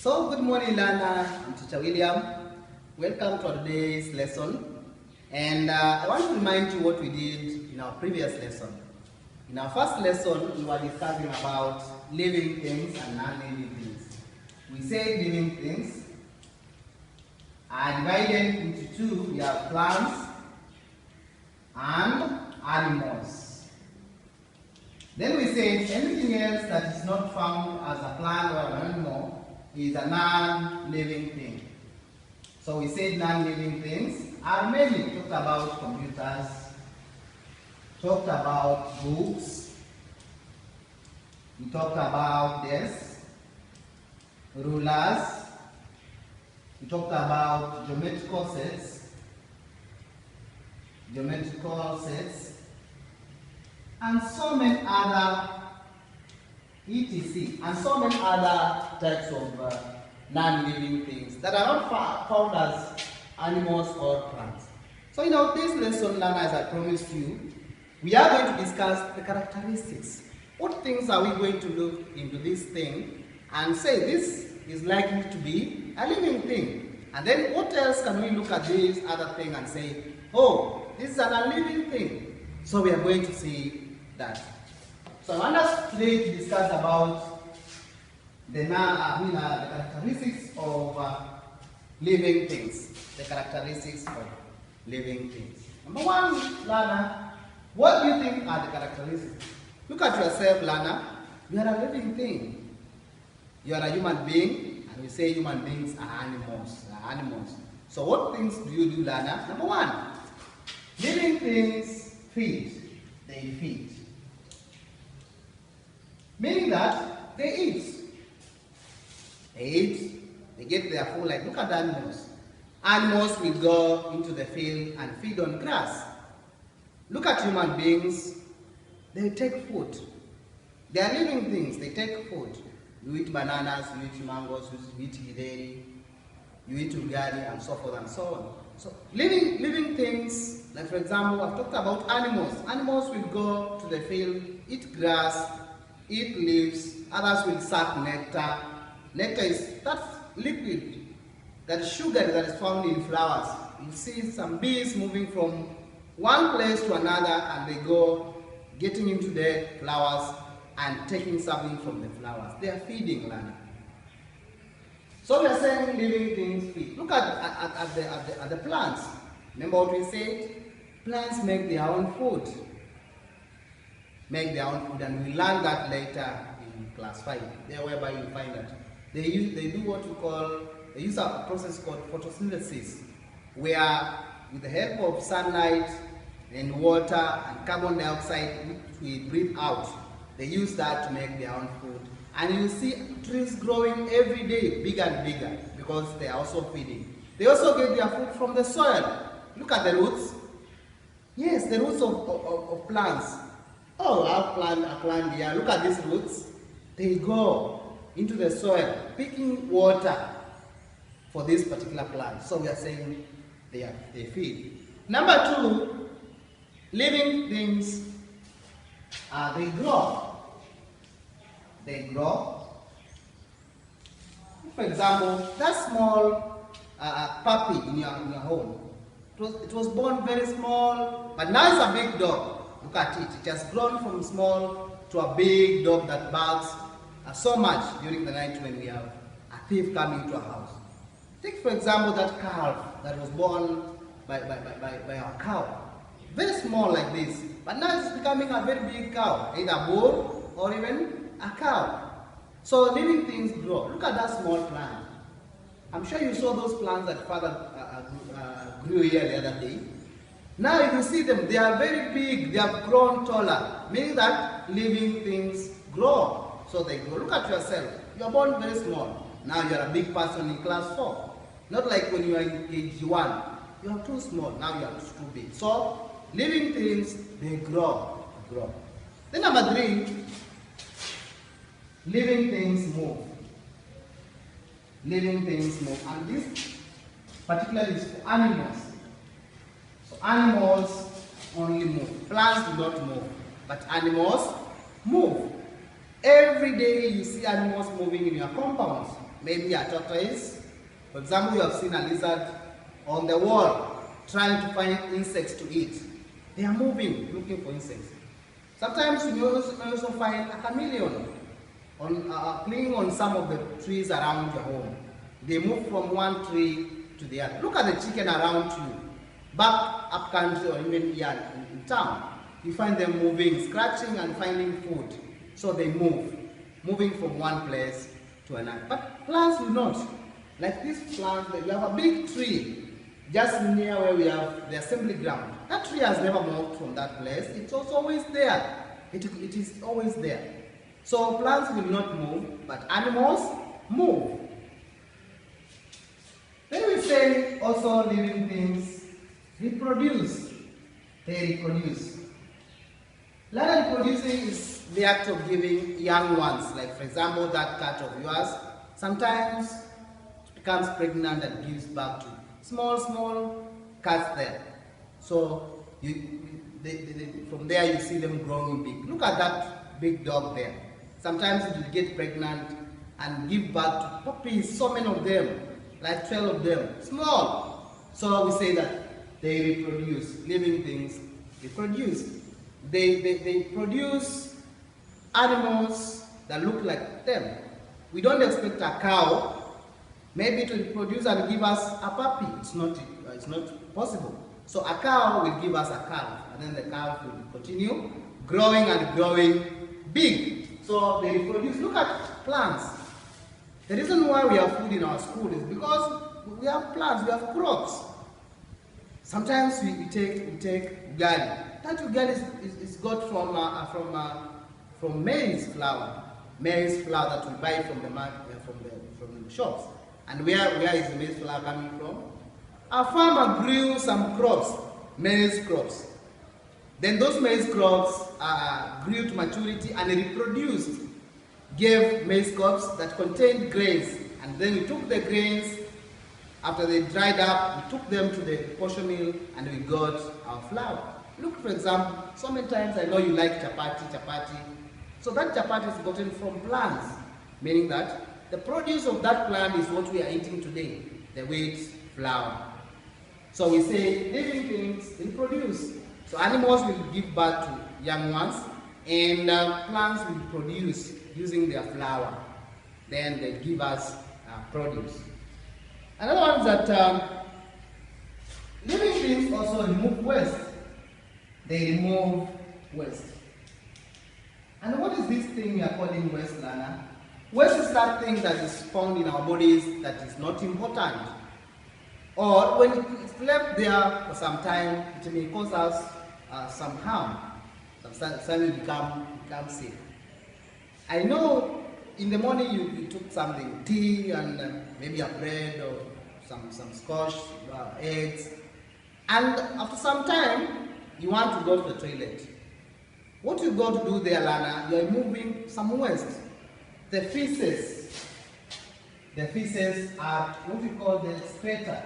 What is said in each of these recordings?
So, good morning, Lana. I'm Teacher William. Welcome to today's lesson. And I want to remind you what we did in our previous lesson. In our first lesson, we were discussing about living things and non-living things. We said living things are divided into two. We have plants and animals. Then we said anything else that is not found as a plant or an animal is a non-living thing. So we said non-living things are many. We talked about computers, talked about books, we talked about desks, rulers, we talked about geometrical sets, and so many other etc. and so many other types of non-living things that are not found as animals or plants. So in our this lesson, Lana, as I promised you, we are going to discuss the characteristics. What things are we going to look into this thing and say this is likely to be a living thing? And then what else can we look at this other thing and say, oh, this is an unliving thing? So we are going to see that. So I want us today to discuss about the characteristics of living things. The characteristics of living things. Number one, Lana, what do you think are the characteristics? Look at yourself, Lana. You are a living thing. You are a human being, and we say human beings are animals. So what things do you do, Lana? Number one, living things feed. They feed. Meaning that they eat. They get their food. Like, look at the animals. Animals will go into the field and feed on grass. Look at human beings. They take food. They are living things. They take food. You eat bananas, you eat mangoes, you eat gideri, you eat ugari, and so forth and so on. So living things, like for example, I've talked about animals. Animals will go to the field, eat grass, eat leaves, others will suck nectar. Nectar is that liquid, that sugar that is found in flowers. You see some bees moving from one place to another and they go getting into the flowers and taking something from the flowers. They are feeding, Lana. So we are saying living things feed. Look at the plants. Remember what we said? Plants make their own food. And we learn that later in class 5, there whereby you find that they do what we call, they use a process called photosynthesis, where with the help of sunlight and water and carbon dioxide which we breathe out, they use that to make their own food. And you see trees growing every day, bigger and bigger, because they are also feeding. They also get their food from the soil. Look at the roots. Yes, the roots of plants. Oh, I've planted a plant here. Look at these roots. They go into the soil, picking water for this particular plant. So we are saying they feed. Number two, living things, they grow. They grow. For example, that small puppy in your home, it was born very small, but now it's a big dog. Look at it. It has grown from small to a big dog that barks so much during the night when we have a thief coming to our house. Take, for example, that calf that was born by our cow. Very small like this, but now it's becoming a very big cow, either a bull or even a cow. So living things grow. Look at that small plant. I'm sure you saw those plants that Father grew here the other day. Now if you see them, they are very big, they have grown taller, meaning that living things grow. So they grow. Look at yourself. You are born very small. Now you are a big person in class 4. Not like when you are in age 1. You are too small. Now you are too big. So living things, they grow. Then number 3, living things move. Living things move. And this particularly is for animals. So animals only move. Plants do not move. But animals move. Every day you see animals moving in your compounds. maybe a tortoise. For example, you have seen a lizard on the wall trying to find insects to eat. They are moving, looking for insects. Sometimes you also find a chameleon clinging on some of the trees around your home. They move from one tree to the other. Look at the chicken around you, back up country or even here in town. You find them moving, scratching and finding food. So they move, moving from one place to another. But plants will not. Like this plant, we have a big tree just near where we have the assembly ground. That tree has never moved from that place. It's also always there. It is always there. So plants will not move, but animals move. Then we say also living things reproduce. They reproduce. Land reproducing is the act of giving young ones. Like for example, that cat of yours, sometimes it becomes pregnant and gives birth to small cats there. So from there you see them growing big. Look at that big dog there. Sometimes it will get pregnant and give birth to puppies, so many of them, like 12 of them, small. So we say that they reproduce, living things reproduce. They produce animals that look like them. We don't expect a cow maybe to produce and give us a puppy. It's not possible. So a cow will give us a calf, and then the calf will continue growing and growing big. So they reproduce. Look at plants. The reason why we have food in our school is because we have plants, we have crops. Sometimes we take ugali. That ugali is got from maize flour that we buy from the market, from the shops. And where is the maize flour coming from? A farmer grew some crops, maize crops. Then those maize crops grew to maturity and reproduced, gave maize crops that contained grains. And then we took the grains, after they dried up, we took them to the posho mill and we got our flour. Look, for example, so many times I know you like chapati. So that chapati is gotten from plants, meaning that the produce of that plant is what we are eating today, the wheat flour. So we say living things reproduce. So animals will give birth to young ones, and plants will produce using their flour. Then they give us produce. Another one is that living things also remove waste. They remove waste. And what is this thing we are calling waste, Lana? Waste is that thing that is found in our bodies that is not important. Or when it's left there for some time, it may cause us some harm. Sometimes we become sick. I know in the morning you took something, tea and maybe a bread or some squash, eggs. And after some time, you want to go to the toilet. What you got to do there, Lana, you are removing some waste. The feces are what we call the excreta.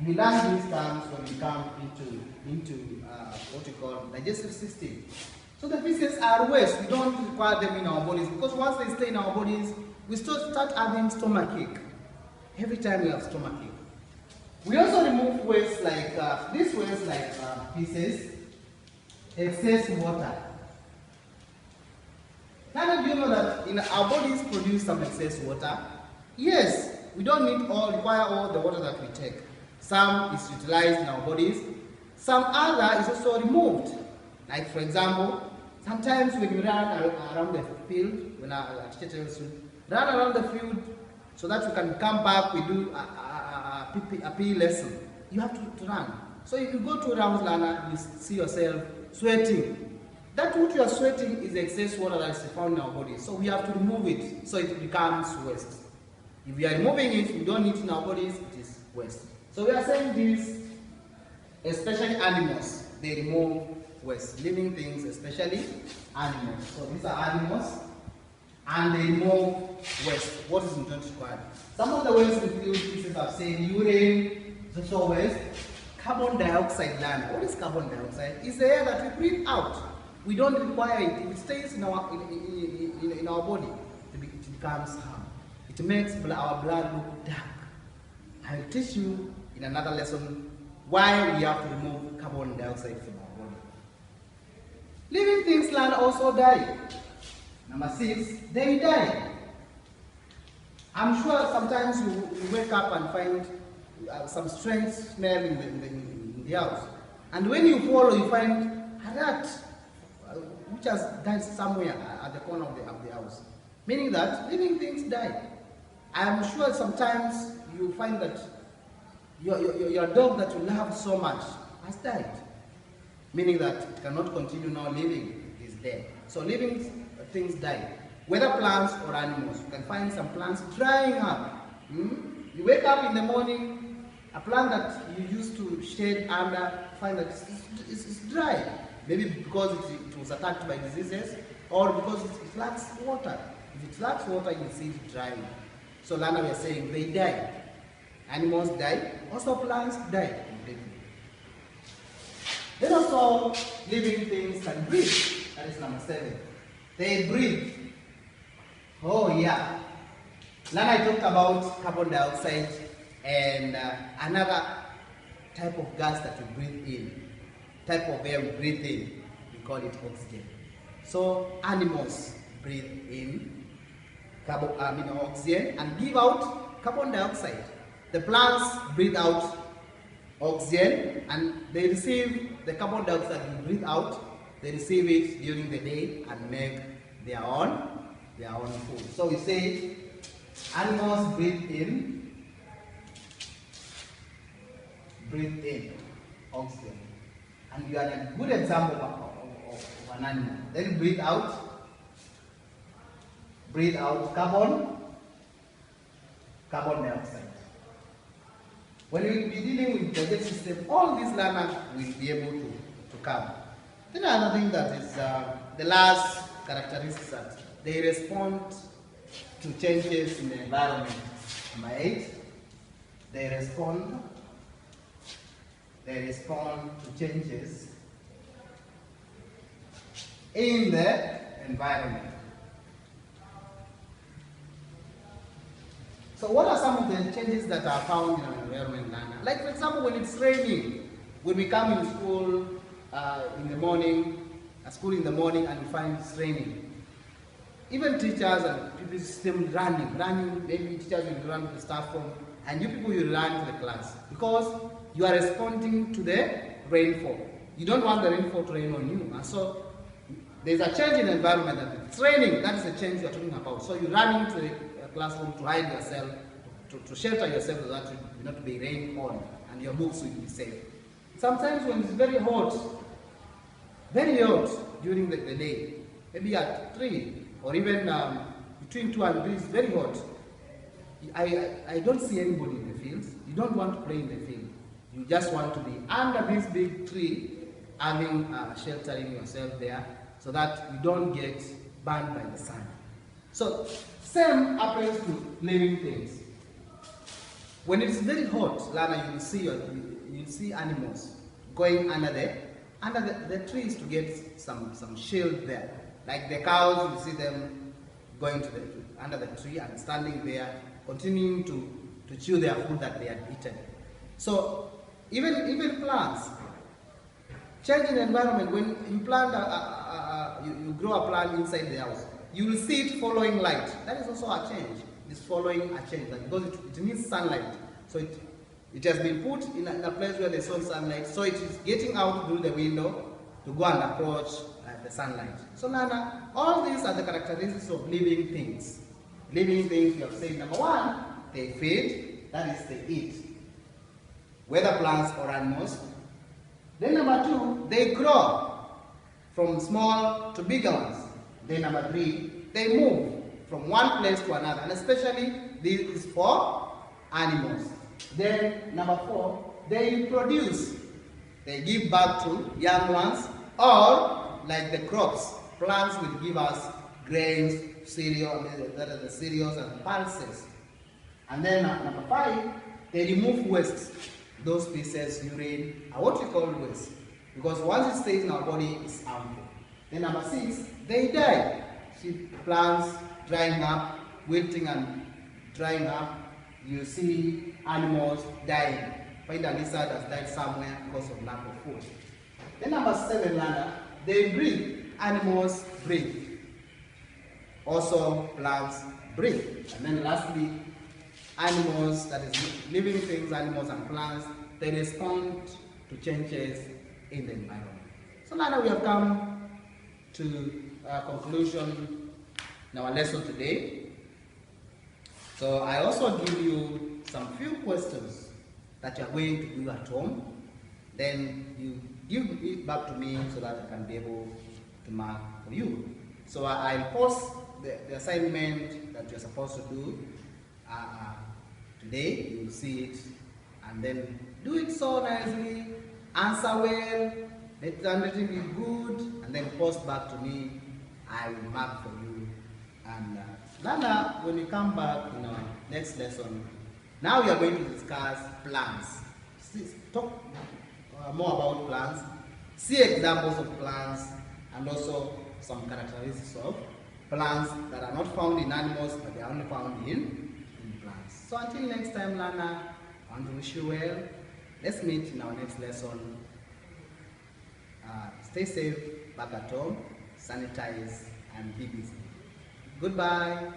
We learn these terms when we come into what we call digestive system. So the feces are waste. We don't require them in our bodies because once they stay in our bodies, we start having stomachache. Every time we have stomachache. We also remove waste like this waste like feces, excess water. Now do you know that in our bodies produce some excess water? Yes, we don't require all the water that we take. Some is utilized in our bodies, some other is also removed. Like for example, sometimes when you run around the field, when our teacher tells you, run around the field so that you can come back, we do a PE lesson. You have to run. So if you go to rounds, Lana, you see yourself sweating. That what you are sweating is excess water that is found in our body. So we have to remove it so it becomes waste. If we are removing it, we don't need it in our bodies, it is waste. So we are saying this, especially animals, they remove waste. Living things, especially animals. So these are animals, and they remove waste. What is not required? Some of the waste include pieces of say urine, also waste, carbon dioxide. Land. What is carbon dioxide? It's the air that we breathe out. We don't require it. If it stays in our body, it becomes harm. it makes our blood look dark. I'll teach you in another lesson why we have to remove carbon dioxide from our body. Living things land also die. Number 6, they die. I'm sure sometimes you wake up and find some strange smell in the house. And when you follow, you find a rat which has died somewhere at the corner of the house. Meaning that living things die. I'm sure sometimes you find that your dog that you love so much has died. Meaning that it cannot continue now living, it is dead. So living things die. Whether plants or animals. You can find some plants drying up. You wake up in the morning, a plant that you used to shade under, find that it's dry. Maybe because it was attacked by diseases, or because it lacks water. If it lacks water, you see it drying. So Lana, we are saying they die. Animals die, also plants die completely. Then also living things can breathe. That is number 7. They breathe. Oh yeah. Lana, I talked about carbon dioxide and another type of gas that we breathe in. Type of air we breathe in, we call it oxygen. So animals breathe in oxygen and give out carbon dioxide. The plants breathe out oxygen and they receive the carbon dioxide we breathe out. They receive it during the day and make their own food. So we say animals breathe in oxygen. And you are a good example of an animal. Then breathe out carbon dioxide. When we will be dealing with the digestive system, all these learners will be able to come. Then another thing that is the last characteristic that they respond to changes in the environment. Number 8, they respond to changes in the environment. So what are some of the changes that are found in our environment, Lana? Like for example, when it's raining, when we come in school in the morning, and we find it's raining. Even teachers and people system running, maybe teachers will run to the staff room, and you people will run to the class because you are responding to the rainfall. You don't want the rainfall to rain on you. And so there's a change in the environment that it's raining, that is the change you're talking about. So you run into the classroom to hide yourself, to shelter yourself so that you will not be rained on and your books will be safe. Sometimes when it's very hot during the day, maybe at 3 or even between 2 and 3, it's very hot. I don't see anybody in the fields. You don't want to play in the field. You just want to be under this big tree, having sheltering yourself there so that you don't get burned by the sun. So same happens to living things. When it's very hot, Lana, you'll see animals going under the trees to get some shade there. Like the cows, you see them going under the tree and standing there, continuing to chew their food that they had eaten. So even plants, change in the environment. When you plant you grow a plant inside the house, you will see it following light. That is also a change. It's following a change because it needs sunlight. So it has been put in a place where there's no sunlight. So it is getting out through the window to go and approach the sunlight. So Nana, all these are the characteristics of living things. Living things, we have said, number 1, they feed, that is they eat. Whether plants or animals. Then number 2, they grow from small to bigger ones. Then number 3, they move from one place to another, and especially this is for animals. Then number 4, they produce. They give birth to young ones, or like the crops, plants will give us grains, cereal, that are the cereals and pulses. And then number 5, they remove waste. Those pieces, urine, are what we call waste. Because once it stays in our body, it's harmful. Then number 6, they die. See plants drying up, wilting and drying up, you see animals dying. Find a lizard has died somewhere because of lack of food. Then number 7, Lana, they breathe. Animals breathe. Also, plants breathe. And then lastly, animals, that is living things, animals and plants, they respond to changes in the environment. So now we have come to a conclusion in our lesson today. So I also give you some few questions that you are going to do at home. Then you give it back to me so that I can be able to mark for you. So I'll post the assignment that you're supposed to do today. You will see it and then do it so nicely, answer well, let it be good, and then post back to me. I will mark for you. And Lana, when you come back in our next lesson, now we are going to discuss plants. Talk more about plants, see examples of plants, and also some characteristics of plants that are not found in animals, but they are only found in plants. So until next time, Lana, I want to wish you well. Let's meet in our next lesson. Stay safe back at home, sanitize, and be busy. Goodbye.